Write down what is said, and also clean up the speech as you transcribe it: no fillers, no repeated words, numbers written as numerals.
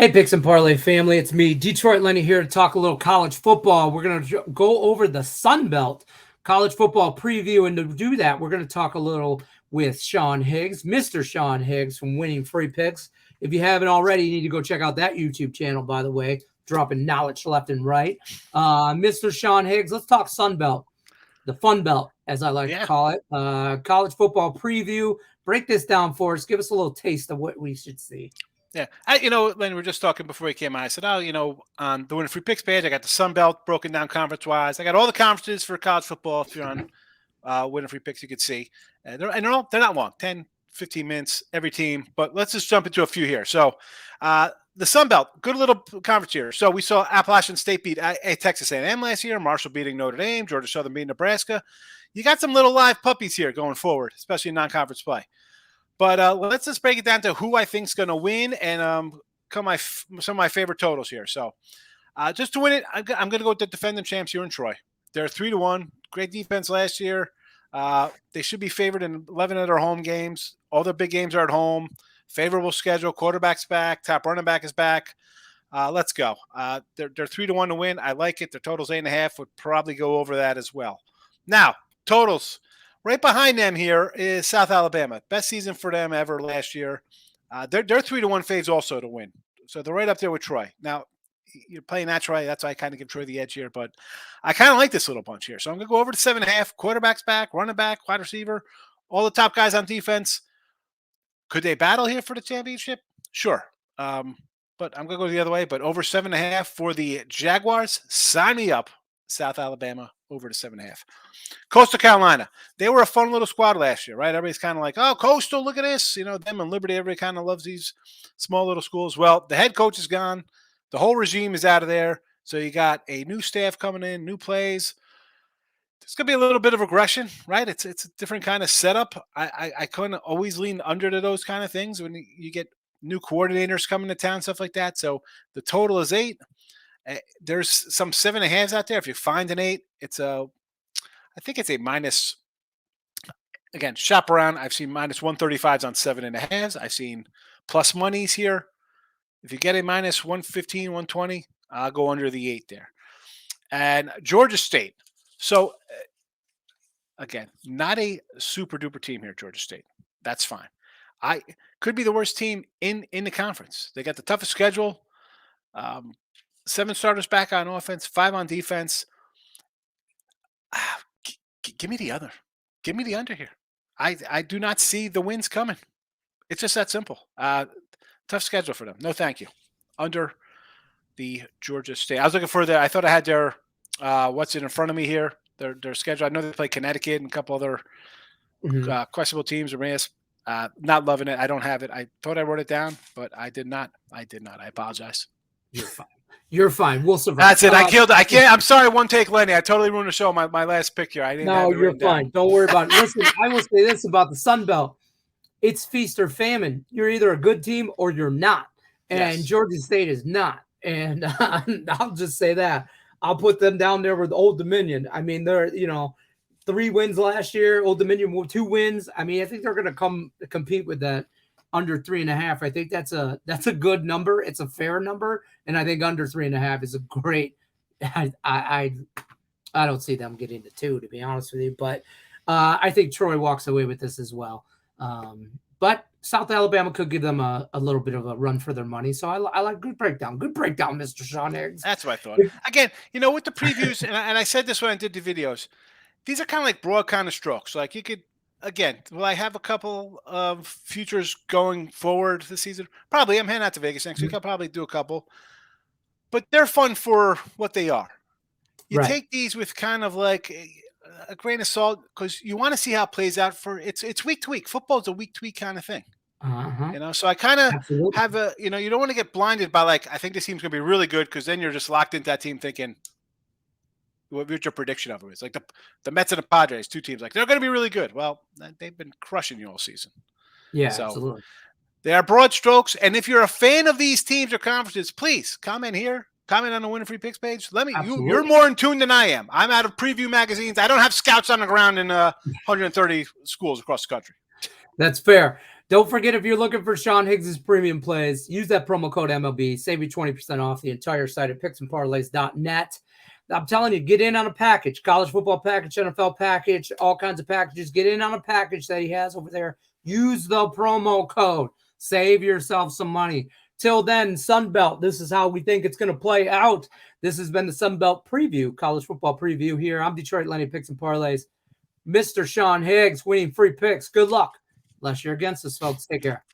Hey, Picks and Parlay family, it's me, Detroit Lenny, here to talk a little college football. We're going to go over the Sun Belt college football preview, and to do that, we're going to talk a little with Sean Higgs, Mr. Sean Higgs from Winning Free Picks. If you haven't already, you need to go check out that YouTube channel, by the way, dropping knowledge left and right. Mr. Sean Higgs, let's talk Sun Belt, the Fun Belt, as I like to call it. College football preview. Break this down for us. Give us a little taste of what we should see. Yeah. When we were just talking before we came on, I said, on the Winning Free Picks page, I got the Sun Belt broken down conference-wise. I got all the conferences for college football. If you're on Winning Free Picks, you could see. They're not long, 10, 15 minutes every team. But let's just jump into a few here. So the Sun Belt, good little conference here. So we saw Appalachian State beat Texas A&M last year, Marshall beating Notre Dame, Georgia Southern beating Nebraska. You got some little live puppies here going forward, especially in non-conference play. But let's just break it down to who I think is going to win and some of my favorite totals here. So just to win it, I'm going to go with the defending champs here in Troy. They're 3-1. Great defense last year. They should be favored in 11 of their home games. All their big games are at home. Favorable schedule. Quarterback's back. Top running back is back. Let's go. They're 3-1 to win. I like it. Their total's 8.5. Would probably go over that as well. Now, totals. Right behind them here is South Alabama. Best season for them ever last year. They're 3-1 faves also to win. So they're right up there with Troy. Now, you're playing that Troy. That's why I kind of give Troy the edge here. But I kind of like this little bunch here. So I'm going to go over to 7.5. Quarterback's back, running back, wide receiver, all the top guys on defense. Could they battle here for the championship? Sure. But I'm going to go the other way. But over 7.5 for the Jaguars. Sign me up. South Alabama over to 7.5. Coastal Carolina. They were a fun little squad last year, right? Everybody's kind of like, oh, Coastal, look at this. Them and Liberty, everybody kind of loves these small little schools. Well, the head coach is gone. The whole regime is out of there. So you got a new staff coming in, new plays. There's going to be a little bit of aggression, right? It's a different kind of setup. I couldn't always lean under to those kind of things when you get new coordinators coming to town, stuff like that. So the total is 8. There's some 7.5s out there. If you find an 8, I think it's a minus. Again, shop around. I've seen minus 135s on 7.5s. I've seen plus monies here. If you get a minus 115, 120, I'll go under the 8 there. And Georgia State. So again, not a super duper team here, Georgia State. That's fine. I could be the worst team in the conference. They got the toughest schedule. 7 starters back on offense, 5 on defense. Give me the other. Give me the under here. I do not see the wins coming. It's just that simple. Tough schedule for them. No, thank you. Under the Georgia State. I was looking for I thought I had their what's in front of me here. Their schedule. I know they play Connecticut and a couple other questionable teams. Not loving it. I don't have it. I thought I wrote it down, but I did not. I apologize. You're fine. You're fine. We'll survive. That's it. I can't. I'm sorry. One take, Lenny. I totally ruined the show. My last pick here. I didn't. No, you're fine. Down. Don't worry about it. Listen, I will say this about the Sun Belt: it's feast or famine. You're either a good team or you're not, and yes. Georgia State is not. And I'll just say that. I'll put them down there with Old Dominion. I mean, they're 3 wins last year. Old Dominion 2 wins. I mean, I think they're going to compete with that. Under 3.5. I think that's a good number. It's a fair number, and I think under 3.5 is a great. I don't see them getting to 2, to be honest with you, but I think Troy walks away with this as well. But South Alabama could give them a little bit of a run for their money. So I like good breakdown, Mr. Sean Higgs. That's what I thought. Again, with the previews, and I said this when I did the videos. These are kind of like broad kind of strokes. Like you could. Again, will I have a couple of futures going forward this season? Probably. I'm heading out to Vegas next week. I'll probably do a couple. But they're fun for what they are. You take these with kind of like a grain of salt because you want to see how it plays out it's week to week. Football's a week to week kind of thing. So I kind of have you don't want to get blinded by I think this team's going to be really good because then you're just locked into that team thinking, what your prediction of it is? Like the Mets and the Padres, 2 teams, they're going to be really good. Well, they've been crushing you all season. Yeah, so absolutely. They are broad strokes. And if you're a fan of these teams or conferences, please comment here. Comment on the Winning Free Picks page. You're more in tune than I am. I'm out of preview magazines. I don't have scouts on the ground in 130 schools across the country. That's fair. Don't forget, if you're looking for Sean Higgs' premium plays, use that promo code MLB. Save you 20% off the entire site at picksandparlays.net. I'm telling you, get in on a package. College football package, NFL package, all kinds of packages. Get in on a package that he has over there. Use the promo code. Save yourself some money. Till then, Sunbelt, this is how we think it's going to play out. This has been the Sunbelt preview, college football preview here. I'm Detroit Lenny, Picks and Parlays. Mr. Sean Higgs winning free picks. Good luck. Unless you're against us, folks. Take care.